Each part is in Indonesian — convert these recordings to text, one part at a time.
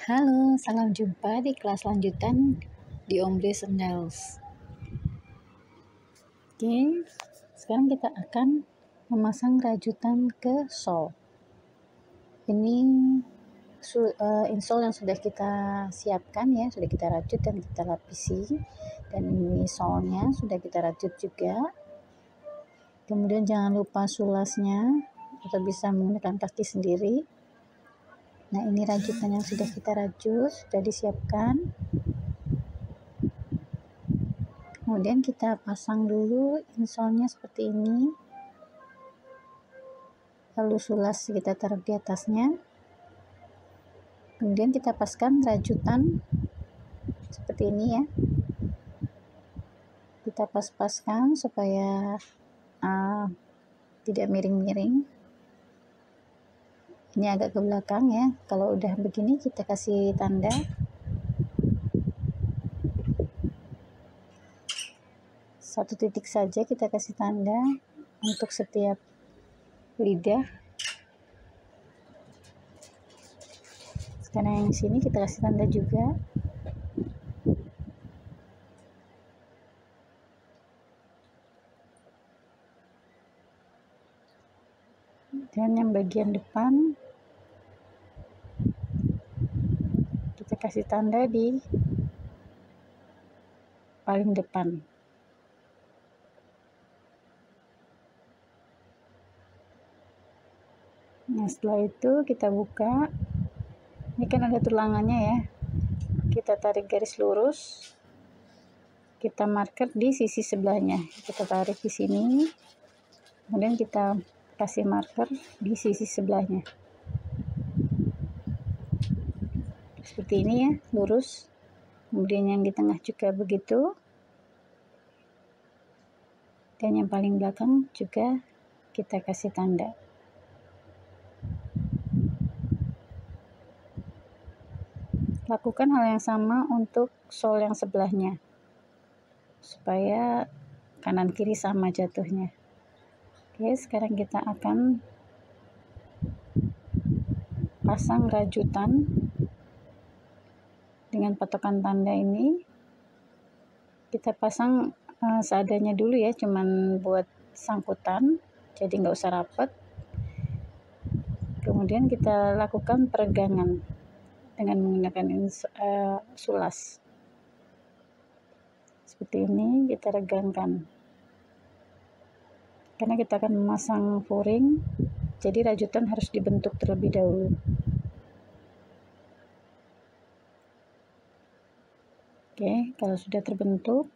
Halo, salam jumpa di kelas lanjutan di Ombre Sandals. Oke, sekarang kita akan memasang rajutan ke shawl. Ini insole yang sudah kita siapkan ya, sudah kita rajut dan kita lapisi. Dan ini shawlnya sudah kita rajut juga. Kemudian jangan lupa sulasnya, atau bisa menggunakan kaki sendiri. Nah, ini rajutan yang sudah kita rajut, sudah disiapkan. Kemudian kita pasang dulu insole-nya seperti ini, lalu sulas kita taruh di atasnya. Kemudian kita paskan rajutan seperti ini ya, kita pas-paskan supaya tidak miring-miring. Ini agak ke belakang ya. Kalau udah begini kita kasih tanda. Satu titik saja kita kasih tanda untuk setiap lidah. Sekarang yang sini kita kasih tanda juga. Dan yang bagian depan kita kasih tanda di paling depan. Nah, setelah itu kita buka. Ini kan ada tulangannya ya. Kita tarik garis lurus. Kita marker di sisi sebelahnya. Kita tarik di sini. Kemudian kita kasih marker di sisi sebelahnya. Seperti ini ya, lurus. Kemudian yang di tengah juga begitu. Dan yang paling belakang juga kita kasih tanda. Lakukan hal yang sama untuk shawl yang sebelahnya, supaya kanan kiri sama jatuhnya. Oke, sekarang kita akan pasang rajutan dengan patokan tanda ini. Kita pasang seadanya dulu ya, cuman buat sangkutan, jadi nggak usah rapet. Kemudian kita lakukan peregangan dengan menggunakan sulas. Seperti ini kita regangkan. Karena kita akan memasang furing, jadi rajutan harus dibentuk terlebih dahulu. Oke, kalau sudah terbentuk,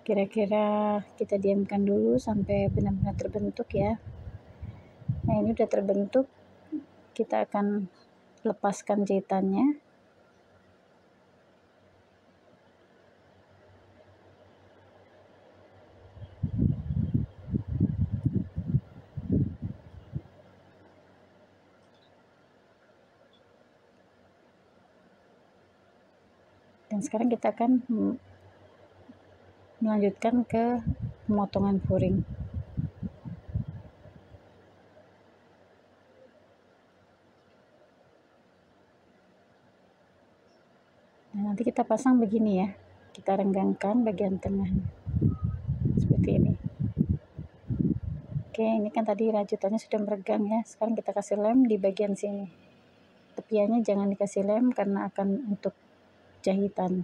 kira-kira kita diamkan dulu sampai benar-benar terbentuk ya. Nah, ini udah terbentuk, kita akan lepaskan jahitannya. Dan sekarang kita akan melanjutkan ke pemotongan furing. Nah, nanti kita pasang begini ya, kita renggangkan bagian tengah seperti ini. Oke, ini kan tadi rajutannya sudah meregang ya, sekarang kita kasih lem di bagian sini. Tepiannya jangan dikasih lem karena akan untuk jahitan.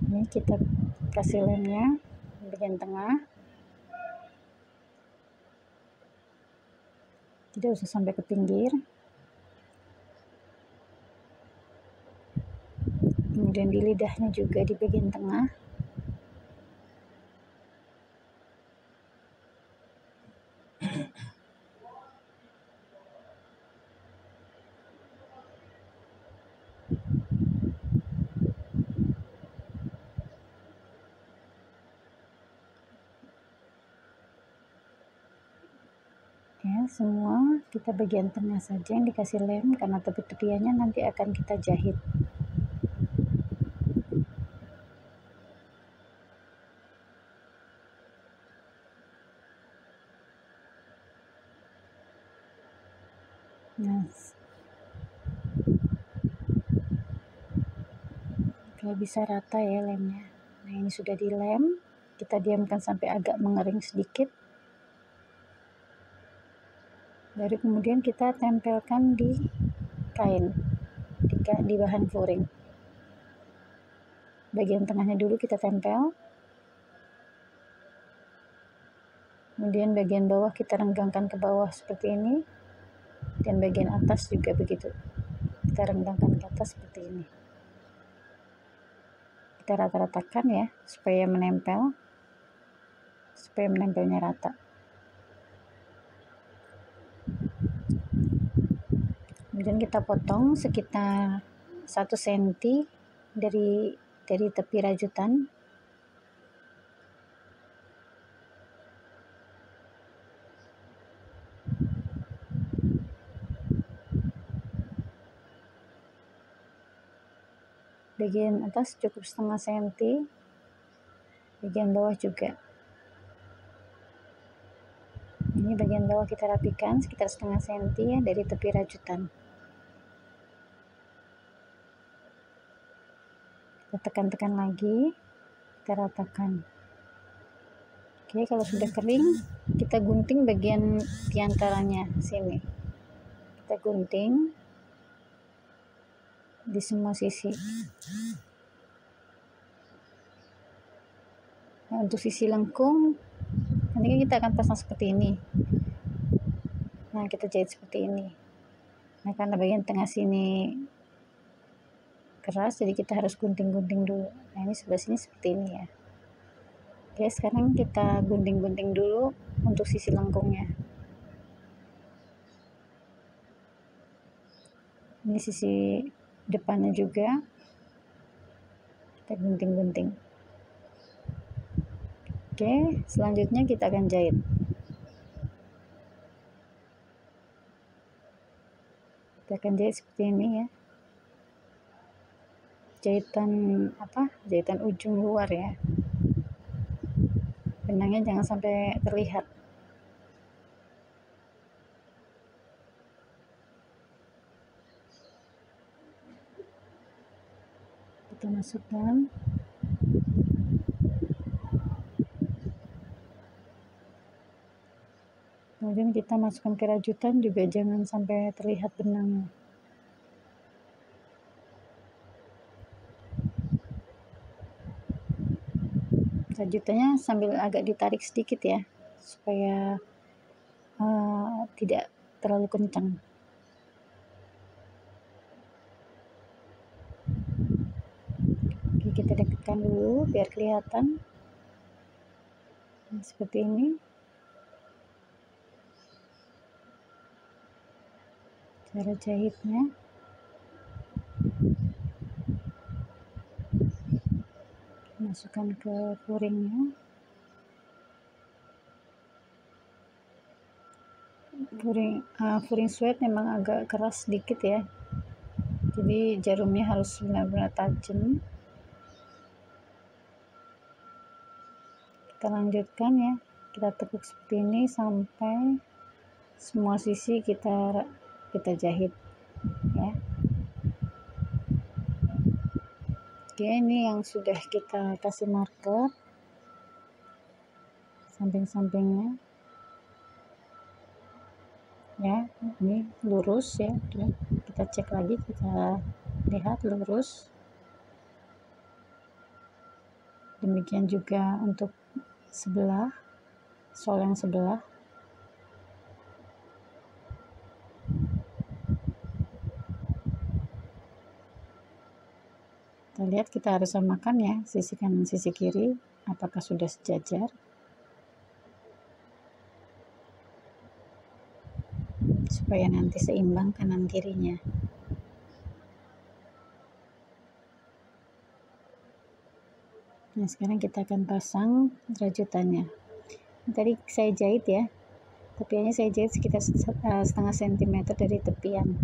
Ini kita kasih lemnya di bagian tengah, tidak usah sampai ke pinggir. Kemudian di lidahnya juga di bagian tengah. Ya, semua kita bagian tengah saja yang dikasih lem karena tepi-tepiannya nanti akan kita jahit. Nah, kalau bisa rata ya lemnya. Nah, ini sudah dilem, kita diamkan sampai agak mengering sedikit. Baru kemudian kita tempelkan di kain, di bahan flooring. Bagian tengahnya dulu kita tempel. Kemudian bagian bawah kita renggangkan ke bawah seperti ini. Dan bagian atas juga begitu. Kita renggangkan ke atas seperti ini. Kita rata-ratakan ya, supaya menempelnya rata. Kemudian kita potong sekitar 1 cm dari tepi rajutan. Bagian atas cukup setengah senti, bagian bawah juga. Ini bagian bawah kita rapikan sekitar setengah senti ya dari tepi rajutan. Kita tekan-tekan lagi, kita ratakan. Oke, kalau sudah kering, kita gunting bagian diantaranya sini. Kita gunting di semua sisi. Nah, untuk sisi lengkung, nanti kita akan pasang seperti ini. Nah, kita jahit seperti ini. Nah, karena bagian tengah sini keras, jadi kita harus gunting-gunting dulu. Nah, ini sebelah sini seperti ini ya. Oke, sekarang kita gunting-gunting dulu untuk sisi lengkungnya. Ini sisi depannya juga kita gunting-gunting. Oke, selanjutnya kita akan jahit. Kita akan jahit seperti ini ya. Jahitan ujung luar ya. Benangnya jangan sampai terlihat. Kita masukkan. Kemudian kita masukkan ke rajutan juga jangan sampai terlihat benangnya. Rajutannya sambil agak ditarik sedikit ya, supaya tidak terlalu kencang. Oke, kita dekatkan dulu biar kelihatan. Nah, seperti ini. Cara jahitnya. Masukkan ke flooringnya. Flooring suede memang agak keras sedikit ya, jadi jarumnya harus benar-benar tajam. Kita lanjutkan ya, kita tekuk seperti ini sampai semua sisi kita jahit ya. Oke, ini yang sudah kita kasih marker samping-sampingnya ya, ini lurus ya. Kita cek lagi, kita lihat lurus. Demikian juga untuk sebelah, sol yang sebelah. Kita lihat, kita harus samakan ya, sisi kanan sisi kiri apakah sudah sejajar, supaya nanti seimbang kanan kirinya. Nah, sekarang kita akan pasang rajutannya. Tadi saya jahit ya, tepiannya saya jahit sekitar setengah sentimeter dari tepian.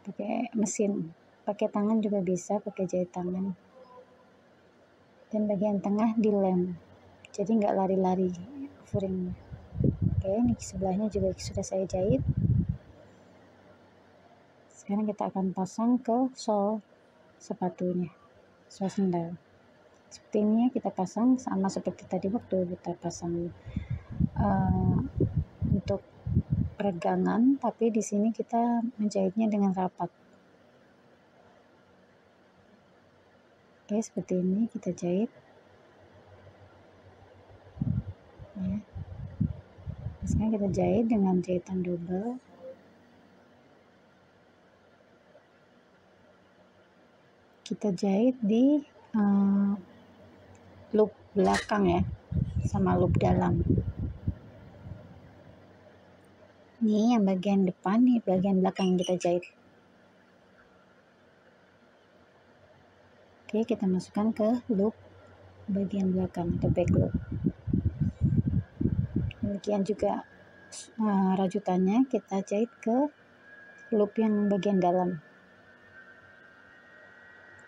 Pakai mesin, pakai tangan juga bisa, pakai jahit tangan. Dan bagian tengah dilem, jadi nggak lari-lari flooringnya. Oke, ini sebelahnya juga sudah saya jahit. Sekarang kita akan pasang ke sol sepatunya, sol sendal. Seperti ini ya, kita pasang sama seperti tadi waktu kita pasang untuk peregangan, tapi di sini kita menjahitnya dengan rapat. Oke, seperti ini kita jahit ya. Sekarang kita jahit dengan jahitan double. Kita jahit di loop belakang ya, sama loop dalam. Ini yang bagian depan, nih bagian belakang yang kita jahit. Oke, kita masukkan ke loop bagian belakang atau back loop. Demikian juga rajutannya kita jahit ke loop yang bagian dalam.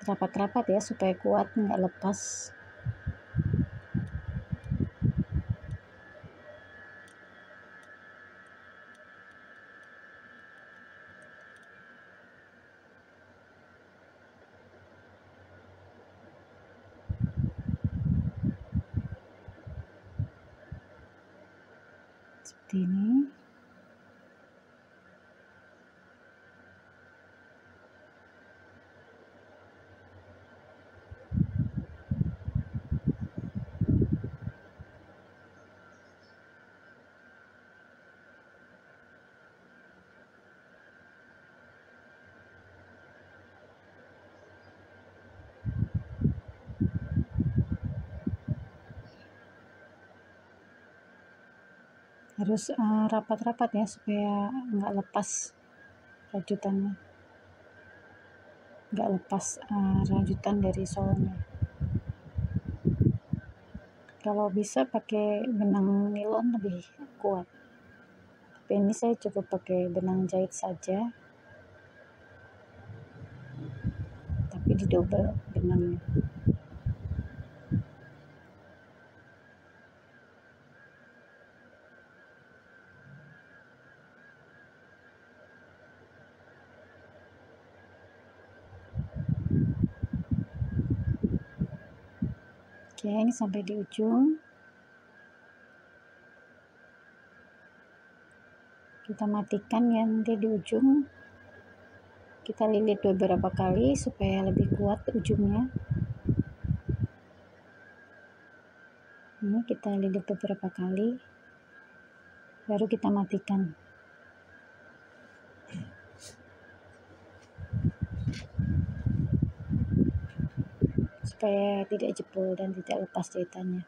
Rapat-rapat ya supaya kuat, nggak lepas. Seperti ini. Harus rapat-rapat ya supaya nggak lepas rajutannya, nggak lepas rajutan dari solnya. Kalau bisa pakai benang nilon lebih kuat, tapi ini saya cukup pakai benang jahit saja, tapi di double benangnya. Oke, ini sampai di ujung. Kita matikan ya, nanti di ujung kita lilit beberapa kali supaya lebih kuat ujungnya. Ini kita lilit beberapa kali, baru kita matikan. Supaya tidak jebol dan tidak lepas jahitannya.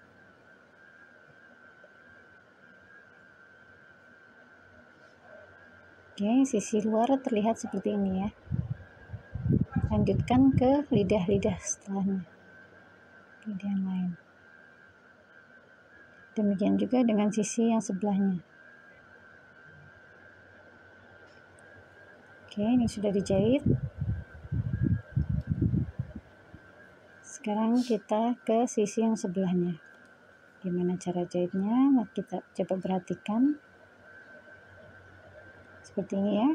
Oke, sisi luar terlihat seperti ini ya. Lanjutkan ke lidah-lidah setelahnya, lidah yang lain. Demikian juga dengan sisi yang sebelahnya. Oke, ini sudah dijahit. Sekarang kita ke sisi yang sebelahnya. Gimana cara jahitnya? Nah, kita coba perhatikan. Seperti ini ya.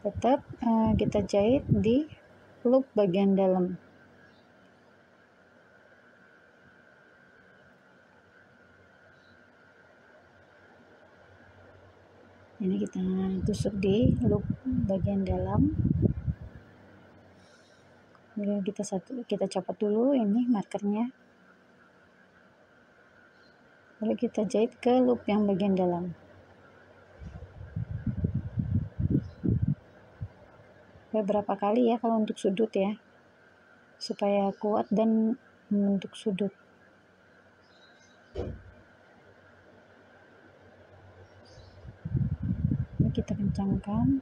Tetap kita jahit di loop bagian dalam. Ini kita tusuk di loop bagian dalam. Kemudian kita copot dulu ini markernya. Lalu kita jahit ke loop yang bagian dalam. Beberapa kali ya kalau untuk sudut ya, supaya kuat dan membentuk sudut. Ini kita kencangkan.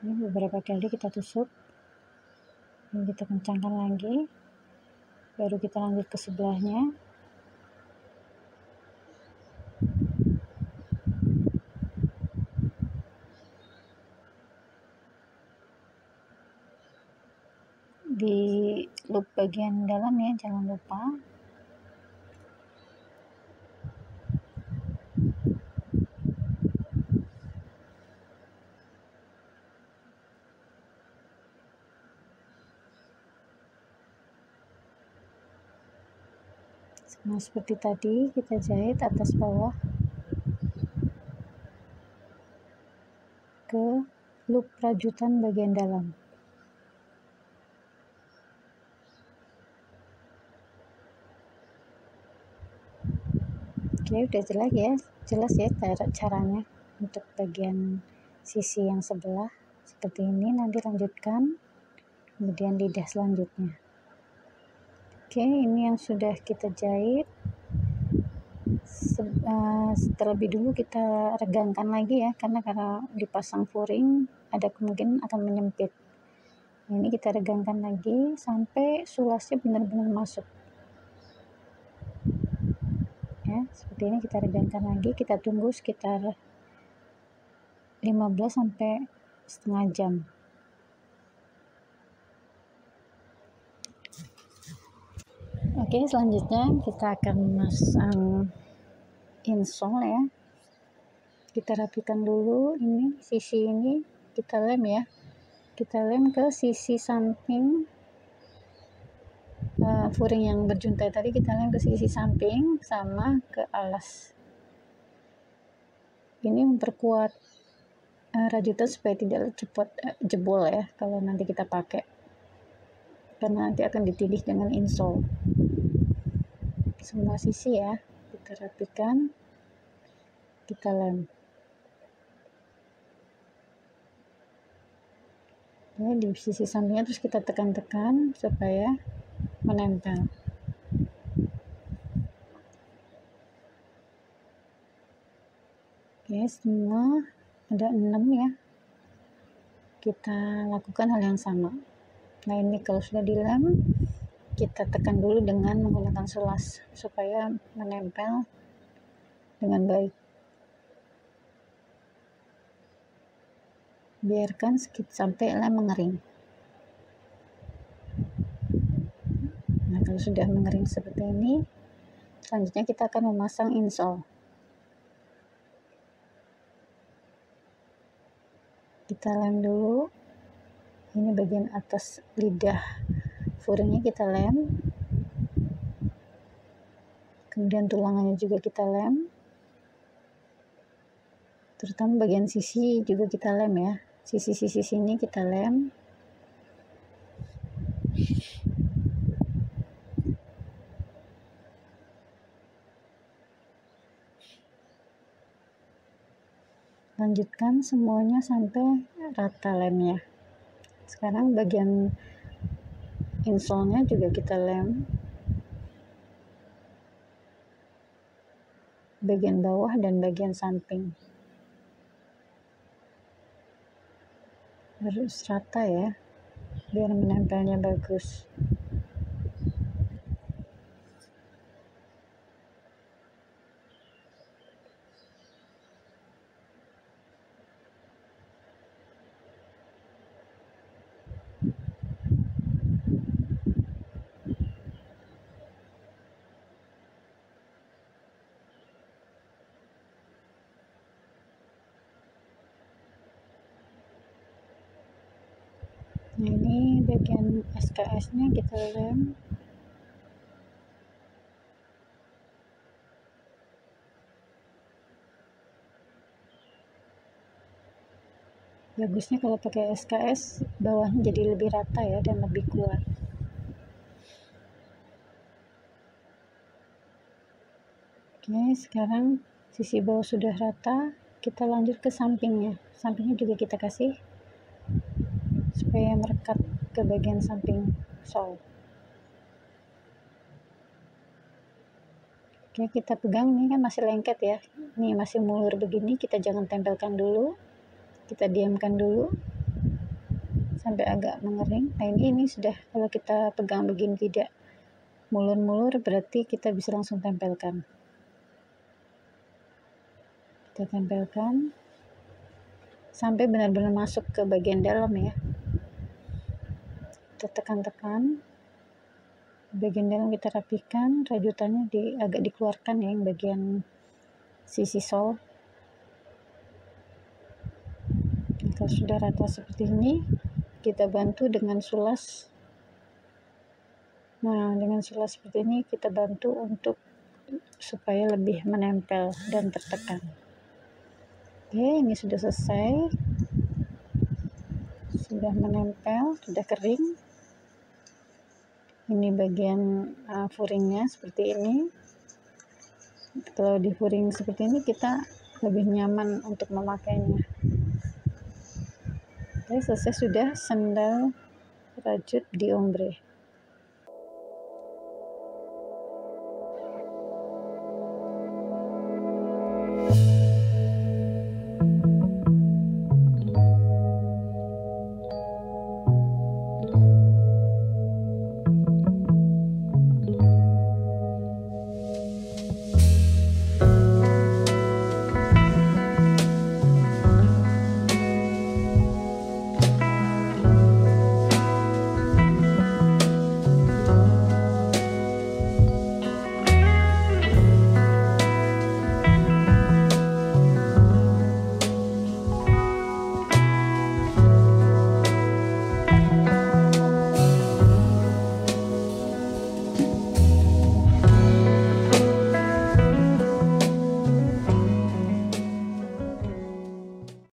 Ini beberapa kali kita tusuk. Ini kita kencangkan lagi. Baru kita lanjut ke sebelahnya. Di loop bagian dalam ya, jangan lupa. Nah, seperti tadi kita jahit atas bawah ke loop rajutan bagian dalam. Oke, udah jelas ya caranya untuk bagian sisi yang sebelah seperti ini. Nanti lanjutkan, kemudian lidah selanjutnya. Oke, ini yang sudah kita jahit. Terlebih dulu kita regangkan lagi ya, karena dipasang furing ada kemungkinan akan menyempit. Nah, ini kita regangkan lagi sampai sulasnya benar-benar masuk ya. Seperti ini kita regangkan lagi, kita tunggu sekitar 15 sampai setengah jam. Oke, selanjutnya kita akan masang insole ya. Kita rapikan dulu ini, sisi ini kita lem ya. Kita lem ke sisi samping furing yang berjuntai tadi, kita lem ke sisi samping sama ke alas. Ini memperkuat rajutan supaya tidak cepat jebol ya kalau nanti kita pakai, karena nanti akan ditindih dengan insole. Semua sisi ya kita rapikan, kita lem ya di sisi sampingnya, terus kita tekan-tekan supaya menempel. Oke, semua ada 6 ya. Kita lakukan hal yang sama. Nah, ini kalau sudah dilem, kita tekan dulu dengan menggunakan sulas supaya menempel dengan baik. Biarkan sampai lem mengering. Nah, kalau sudah mengering seperti ini, selanjutnya kita akan memasang insole. Kita lem dulu. Ini bagian atas lidah furingnya kita lem. Kemudian tulangannya juga kita lem. Terutama bagian sisi juga kita lem ya. Sisi-sisi sini kita lem. Lanjutkan semuanya sampai rata lemnya. Sekarang bagian insole-nya juga kita lem, bagian bawah dan bagian samping. Harus rata ya, biar menempelnya bagus. Nah, ini bagian SKS-nya kita lem. Bagusnya kalau pakai SKS, bawahnya jadi lebih rata ya dan lebih kuat. Oke, sekarang sisi bawah sudah rata, kita lanjut ke sampingnya. Sampingnya juga kita kasih supaya merekat ke bagian samping sole. Oke, kita pegang, ini kan masih lengket ya, ini masih mulur begini, kita jangan tempelkan dulu, kita diamkan dulu sampai agak mengering. Nah, ini sudah, kalau kita pegang begini tidak mulur-mulur, berarti kita bisa langsung tempelkan. Kita tempelkan sampai benar-benar masuk ke bagian dalam ya. Kita tekan-tekan bagian dalam, kita rapikan, rajutannya agak dikeluarkan ya, yang bagian sisi sole. Kalau sudah rata seperti ini, kita bantu dengan sulas Nah, dengan sila seperti ini kita bantu untuk supaya lebih menempel dan tertekan. Oke, ini sudah selesai, sudah menempel, sudah kering. Ini bagian furingnya seperti ini. Kalau di furing seperti ini kita lebih nyaman untuk memakainya. Oke, selesai sudah sandal rajut di ombre.